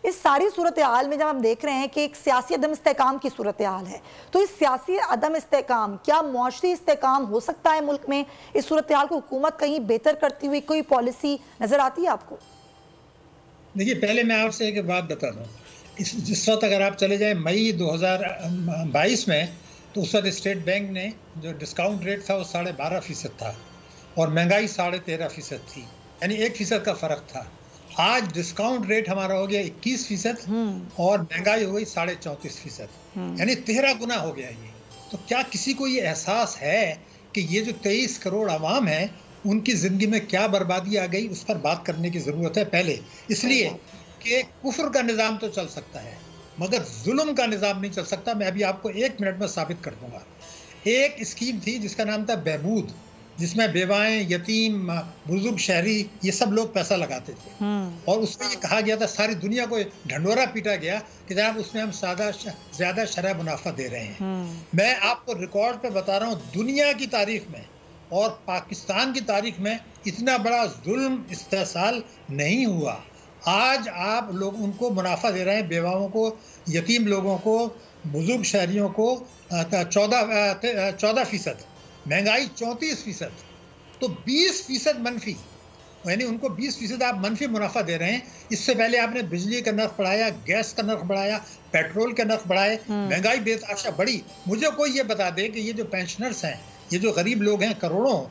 इस सारी सूरत हाल में जब हम देख रहे हैं कि एक सियासी अदम इस्तेकाम की सूरत हाल है, तो इस सियासी अदम इस्तेकाम क्या मुआशरी इस्तेकाम हो सकता है मुल्क में? इस सूरत हाल को हुकूमत कहीं बेहतर करती हुई कोई पॉलिसी नजर आती है आपको? देखिए, पहले मैं आपसे एक बात बता दूं, जिस वक्त अगर आप चले जाए मई 2022 में, तो उस वक्त स्टेट बैंक ने जो डिस्काउंट रेट था वो 12.5% था और महंगाई 13.5% थी, यानी 1% का फर्क था। आज डिस्काउंट रेट हमारा हो गया 21% और महंगाई हो गई 34.5%, यानी 13 गुना हो गया ये। तो क्या किसी को ये एहसास है कि ये जो 23 करोड़ आवाम है उनकी जिंदगी में क्या बर्बादी आ गई? उस पर बात करने की जरूरत है पहले, इसलिए कि कुफ्र का निज़ाम तो चल सकता है मगर जुल्म का निज़ाम नहीं चल सकता। मैं अभी आपको 1 मिनट में साबित कर दूंगा। एक स्कीम थी जिसका नाम था बहबूद, जिसमें बेवाएं, यतीम, बुजुर्ग, शहरी, ये सब लोग पैसा लगाते थे और उसमें ये कहा गया था, सारी दुनिया को ढंढोरा पीटा गया कि जनाब उसमें हम ज्यादा शरह मुनाफा दे रहे हैं। मैं आपको रिकॉर्ड पे बता रहा हूँ, दुनिया की तारीख में और पाकिस्तान की तारीख में इतना बड़ा जुल्म इस्तेहसाल नहीं हुआ। आज आप लोग उनको मुनाफा दे रहे हैं, बेवाओं को, यतीम लोगों को, बुजुर्ग शहरियों को 14%, महंगाई 34%, तो 20% मनफी, यानी उनको 20% आप मनफी मुनाफा दे रहे हैं। इससे पहले आपने बिजली का नर्ख बढ़ाया, गैस का नर्ख बढ़ाया, पेट्रोल के नर्ख बढ़ाए, महंगाई बेतहाशा बढ़ी। मुझे कोई ये बता दे कि ये जो पेंशनर्स हैं, ये जो गरीब लोग हैं करोड़ों,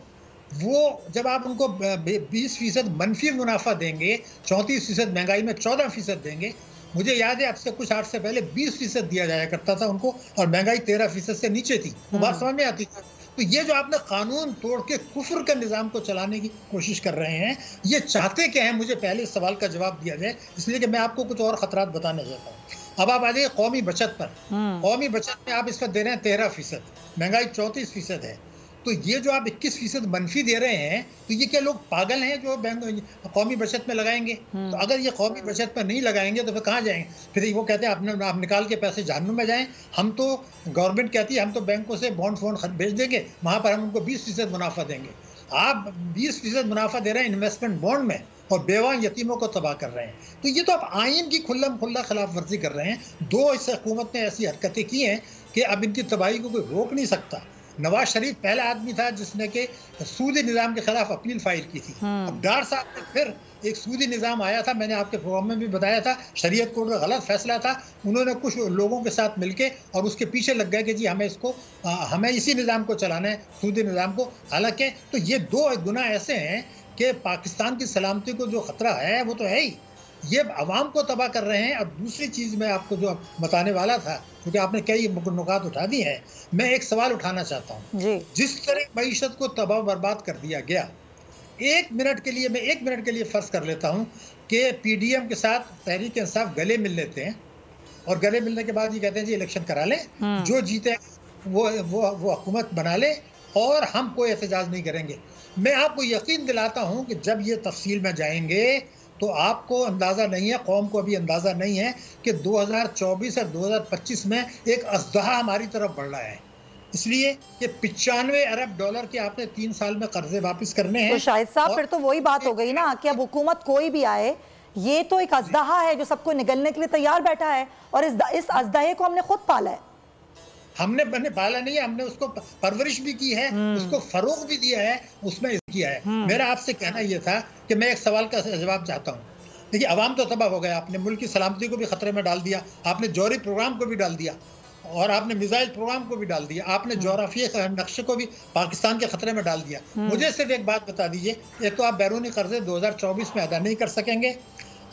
वो जब आप उनको 20% मनफी मुनाफा देंगे, 34% महंगाई में 14% देंगे। मुझे याद है आपसे कुछ अर्से पहले 20% दिया जाया करता था उनको और महंगाई 13% से नीचे थी, वो बात समझ में आती थी। तो ये जो आपने कानून तोड़ के कुफ्र के निज़ाम को चलाने की कोशिश कर रहे हैं, ये चाहते क्या हैं? मुझे पहले इस सवाल का जवाब दिया जाए, इसलिए कि मैं आपको कुछ और खतरात बताने चाहता हूँ। अब आप आ जाइए कौमी बचत पर। कौमी बचत में आप इस पर दे रहे हैं 13%, महंगाई 34% है। तो ये जो आप 21% मनफी दे रहे हैं, तो ये क्या लोग पागल हैं जो बैंक कौमी बचत में लगाएंगे? तो अगर ये कौमी बचत में नहीं लगाएंगे तो फिर कहाँ जाएंगे? फिर वो कहते हैं आप निकाल के पैसे जहन्नुम में जाएं। हम तो, गवर्नमेंट कहती है हम तो बैंकों से बॉन्ड भेज देंगे, वहाँ पर हम उनको 20% मुनाफा देंगे। आप 20% मुनाफा दे रहे हैं इन्वेस्टमेंट बॉन्ड में और बेवा यतीमों को तबाह कर रहे हैं। तो ये तो आप आइन की खुल्लम खुल्ला खिलाफ वर्जी कर रहे हैं। दो इस हुकूमत ने ऐसी हरकतें की हैं कि अब इनकी तबाही को कोई रोक नहीं सकता। नवाज शरीफ पहला आदमी था जिसने के सूदी निज़ाम के खिलाफ अपील फाइल की थी। अब डार साहब ने फिर एक सूदी निज़ाम आया था, मैंने आपके प्रोग्राम में भी बताया था, शरीयत कोर्ट का गलत फैसला था। उन्होंने कुछ लोगों के साथ मिलके और उसके पीछे लग गए कि जी हमें इसी निज़ाम को चलाना है, सूदी निज़ाम को। हालांकि तो ये दो गुना ऐसे हैं कि पाकिस्तान की सलामती को जो खतरा है वो तो है ही, ये आवाम को तबाह कर रहे हैं। और दूसरी चीज़ मैं आपको जो बताने वाला था, क्योंकि आपने कई नुकात उठा दी हैं, मैं एक सवाल उठाना चाहता हूँ। जिस तरह मईशत को तबाह बर्बाद कर दिया गया, मैं 1 मिनट के लिए फर्ज कर लेता हूँ कि PDM के साथ तहरीक इंसाफ गले मिल लेते हैं और गले मिलने के बाद ये कहते हैं जी इलेक्शन करा लें, जो जीते वो हुकूमत बना ले और हम कोई एहतजाज नहीं करेंगे। मैं आपको यकीन दिलाता हूँ कि जब ये तफसील में जाएंगे तो आपको अंदाज़ा नहीं है, कौम को अभी अंदाज़ा नहीं है कि 2024 और 2025 में एक अज़दहा हमारी तरफ बढ़ रहा है, इसलिए कि 95 अरब डॉलर के आपने 3 साल में कर्जे वापस करने हैं। तो शाहिद साहब फिर तो वही बात हो गई ना कि अब हुकूमत कोई भी आए, ये तो एक अज़दहा है जो सबको निगलने के लिए तैयार बैठा है और इस अज़दहे को हमने खुद पाला है। हमने पाला नहीं है, हमने उसको परवरिश भी की है, उसको फरोग भी दिया है, उसमें किया है। मेरा आपसे कहना यह था कि मैं एक सवाल का जवाब चाहता हूँ। देखिए, अवाम तो तबाह हो गया, आपने मुल्क की सलामती को भी खतरे में डाल दिया, आपने जौहरी प्रोग्राम को भी डाल दिया और आपने मिसाइल प्रोग्राम को भी डाल दिया, आपने जोग्राफिया नक्शे को भी पाकिस्तान के खतरे में डाल दिया। मुझे सिर्फ एक बात बता दीजिए, एक तो आप बैरूनी कर्जे 2024 में अदा नहीं कर सकेंगे।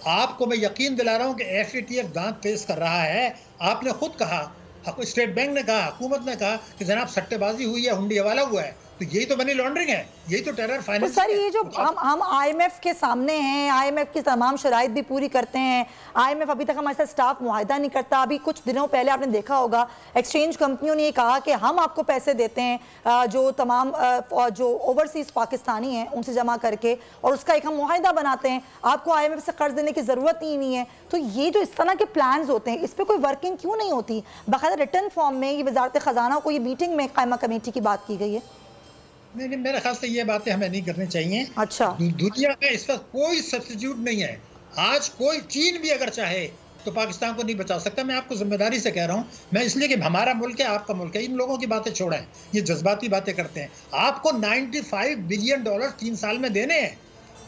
आपको मैं यकीन दिला रहा हूँ कि FATF दांत तेज कर रहा है। आपने खुद कहा, स्टेट बैंक ने कहा, हुकूमत ने कहा कि जनाब सट्टेबाजी हुई है, हुंडी हवाला हुआ है, तो यही तो मनी लॉन्ड्रिंग है, यही तो टेरर फाइनेंस। सर ये जो हम IMF के सामने हैं, IMF की तमाम शराइत भी पूरी करते हैं, IMF अभी तक हमारे साथ स्टाफ मुआहिदा नहीं करता। अभी कुछ दिनों पहले आपने देखा होगा एक्सचेंज कंपनियों ने ये कहा कि हम आपको पैसे देते हैं, जो तमाम जो ओवरसीज पाकिस्तानी हैं उनसे जमा करके, और उसका एक हम मुआहिदा बनाते हैं, आपको IMF से कर्ज देने की ज़रूरत ही नहीं है। तो ये जो इस तरह के प्लान्स होते हैं, इस पर कोई वर्किंग क्यों नहीं होती? बाकायदा रिटर्न फॉर्म में ये वजारत ख़जाना को ये मीटिंग में कायमा कमेटी की बात की गई है। नहीं, मेरे ख्याल से ये बातें हमें नहीं करनी चाहिए। अच्छा, दुनिया में इस वक्त कोई सब्स्टिट्यूट नहीं है। आज कोई चीन भी अगर चाहे तो पाकिस्तान को नहीं बचा सकता। मैं आपको जिम्मेदारी से कह रहा हूँ, मैं इसलिए कि हमारा मुल्क है, आपका मुल्क है। इन लोगों की बातें छोड़ें, ये जज्बाती बातें करते हैं। आपको 95 बिलियन डॉलर 3 साल में देने हैं।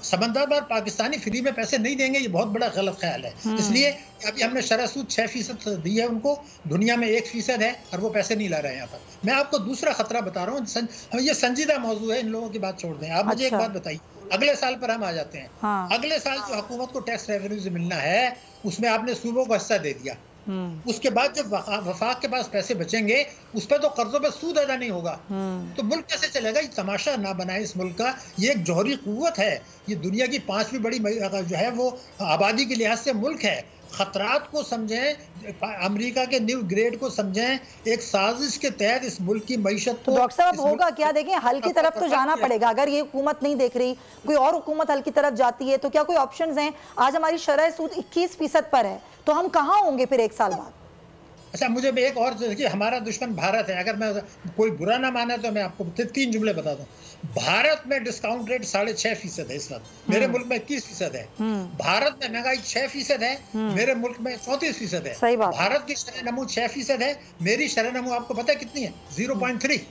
समझदार पाकिस्तानी फ्री में पैसे नहीं देंगे, ये बहुत बड़ा गलत ख्याल है। इसलिए अभी हमने शरह सूद 6% दी है उनको, दुनिया में 1% है और वो पैसे नहीं ला रहे हैं यहाँ पर। मैं आपको दूसरा खतरा बता रहा हूँ, ये संजीदा मौजू है, इन लोगों की बात छोड़ दें। आप मुझे एक बात बताइए, अगले साल पर हम आ जाते हैं। हाँ। अगले साल जो हुकूमत को टैक्स रेवेन्यू से मिलना है, उसमें आपने सूबों को हिस्सा दे दिया। उसके बाद जब वफाक के पास पैसे बचेंगे, उस पर तो कर्जों पे सूद अदा नहीं होगा, तो मुल्क कैसे चलेगा? ये तमाशा ना बनाए इस मुल्क का। ये एक जौहरी कुव्वत है, ये दुनिया की 5वीं बड़ी जो है वो आबादी के लिहाज से मुल्क है। खतरात को समझें, अमेरिका के न्यू ग्रेड को समझें, एक साजिश के तहत इस मुल्क की मईशत को। डॉक्टर साहब होगा क्या? देखें, हल की तरफ तो जाना पड़ेगा। अगर ये हुकूमत नहीं देख रही, कोई और हुकूमत हल की तरफ जाती है, तो क्या कोई ऑप्शंस हैं? आज हमारी शरह सूद 21% पर है, तो हम कहाँ होंगे फिर 1 साल बाद? अच्छा, मुझे एक और देखिए, हमारा दुश्मन भारत है। अगर मैं कोई बुरा ना माने तो मैं आपको 3 जुमले बता दूं। भारत में डिस्काउंट रेट 6.5% है इस वक्त, मेरे मुल्क में 21% है। भारत में महंगाई 6% है, मेरे मुल्क में 34% है। सही बात। भारत की शरह नमू 6% है, मेरी शरह नमू आपको पता है कितनी है? 0.3।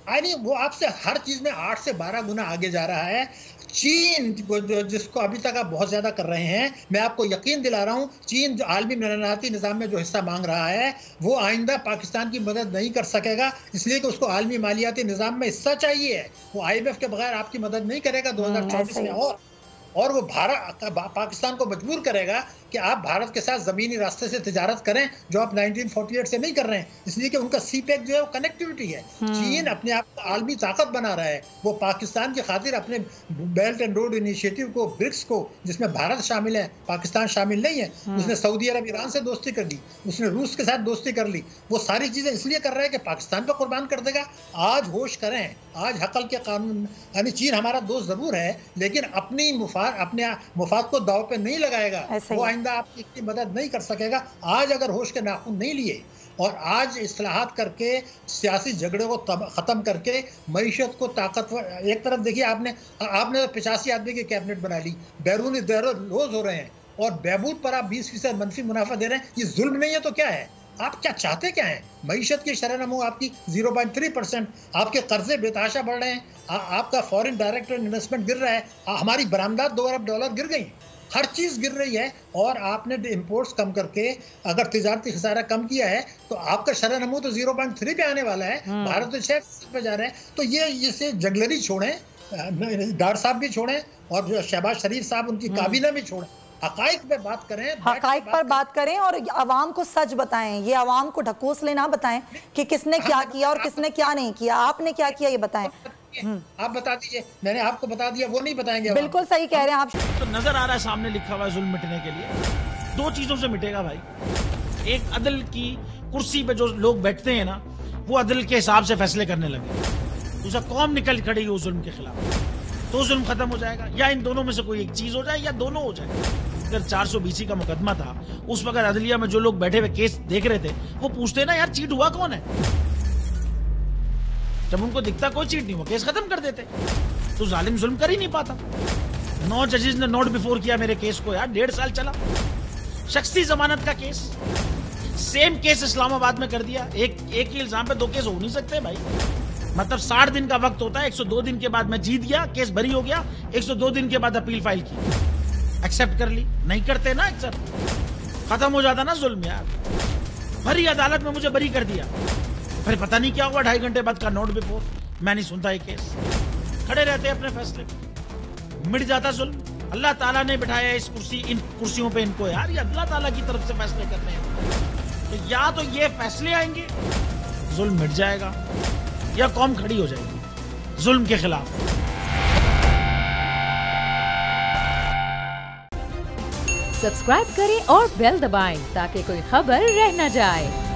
यानी वो आपसे हर चीज में 8 से 12 गुना आगे जा रहा है। चीन जिसको अभी तक आप बहुत ज्यादा कर रहे हैं, मैं आपको यकीन दिला रहा हूं, चीन जो आलमी मालियाती निज़ाम में जो हिस्सा मांग रहा है, वो आइंदा पाकिस्तान की मदद नहीं कर सकेगा, इसलिए कि उसको आलमी मालियाती निज़ाम में हिस्सा चाहिए है। वो IMF के बगैर आपकी मदद नहीं करेगा 2024 में। और वो पाकिस्तान को मजबूर करेगा कि आप भारत के साथ ज़मीनी रास्ते से तिजारत करें, जो आप 1948 से नहीं कर रहे हैं, इसलिए कि उनका सीपेक जो है वो कनेक्टिविटी है। चीन अपने आप को आलमी ताकत बना रहा है, वो पाकिस्तान की खातिर अपने बेल्ट एंड रोड इनिशिएटिव को, ब्रिक्स को, जिसमें भारत शामिल है, पाकिस्तान शामिल नहीं है, उसने सऊदी अरब ईरान से दोस्ती कर ली, उसने रूस के साथ दोस्ती कर ली। वो सारी चीज़ें इसलिए कर रहा है कि पाकिस्तान पर कुर्बान कर देगा। आज होश करें, आज हकल के कानून, यानी चीन हमारा दोस्त ज़रूर है, लेकिन अपने मुफाद को दाव पे नहीं लगाएगा, वो आइंदा आपकी इतनी मदद नहीं कर सकेगा। आज अगर होश के नाखून नहीं लिए और आज इस्लाहात करके, सियासी झगड़े को ख़त्म करके, मईशत को ताकतवर, एक तरफ देखिए आपने 85 आदमी की कैबिनेट बना ली, बैरूनी रोज हो रहे हैं, और बहबूद पर आप 20% मनफी मुनाफा दे रहे हैं। ये जुल्म नहीं है तो क्या है? आप क्या चाहते क्या हैं? मईशत की शरह नमू आपकी 0.3%, आपके कर्जे बेतहाशा बढ़ रहे हैं, आपका फॉरेन डायरेक्ट इन्वेस्टमेंट गिर रहा है, हमारी बरामदात $2 अरब डॉलर गिर गई, हर चीज़ गिर रही है। और आपने इंपोर्ट्स कम करके अगर तिजारती खसारा कम किया है, तो आपका शरह नमू तो 0.3 पे आने वाला है, भारत तो 6% पे जा रहा है। तो ये इसे जगलरी छोड़ें, डार साहब भी छोड़ें, और शहबाज शरीफ साहब उनकी काबीना भी छोड़ें, हकाइक पे बात करें, हकाइक पर बात करें, और आवाम को सच बताएं। ये आवाम को ढकोसले ना बताएं कि किसने क्या किया और किसने क्या नहीं किया। आपने क्या किया ये बताएं। आप बता दीजिए, मैंने आपको बता दिया, वो नहीं बताएंगे। बिल्कुल सही कह रहे हैं आप। तो नजर आ रहा है सामने लिखा हुआ है, जुल्म मिटने के लिए 2 चीजों से मिटेगा भाई। एक, अदल की कुर्सी पे जो लोग बैठते हैं ना, वो अदल के हिसाब से फैसले करने लगे। दूसरा, कौम निकल खड़ी उस जुल्म के खिलाफ, तो जुल्म खत्म हो जाएगा। या इन दोनों में से कोई एक चीज हो जाए, या दोनों हो जाए। अगर 420 का मुकदमा था, उस वक्त अदलिया में जो लोग बैठे हुए केस देख रहे थे, वो पूछते ना, यार चीट हुआ कौन है? जब उनको दिखता कोई चीट नहीं हुआ, केस खत्म कर देते। तो जालिम जुल्म कर ही नहीं पाता। 9 जजेस ने नोट बिफोर किया मेरे केस को, यार 1.5 साल चला। शख्सी जमानत का केस, सेम केस इस्लामाबाद में कर दिया। एक ही इल्जाम पे 2 केस हो नहीं सकते भाई। मतलब 60 दिन का वक्त होता है, 102 दिन के बाद मैं जीत गया, केस बरी हो गया, 102 दिन के बाद अपील फाइल की, एक्सेप्ट कर ली। नहीं करते ना एक्सेप्ट, खत्म हो जाता ना जुल्म यार। भरी अदालत में मुझे बरी कर दिया, फिर पता नहीं क्या हुआ, 2.5 घंटे बाद का नोट बिफोर, मैं नहीं सुनता ये केस। खड़े रहते अपने फैसले, मिट जाता जुल्म। अल्लाह ताला ने बिठाया इन कुर्सियों पे इनको यार, ये अल्लाह ताला की तरफ से फैसले करने हैं। तो या तो ये फैसले आएंगे, जुल्म मिट जाएगा, या कौम खड़ी हो जाएगी जुल्म के खिलाफ। सब्सक्राइब करें और बेल दबाएं ताकि कोई खबर रह न जाए।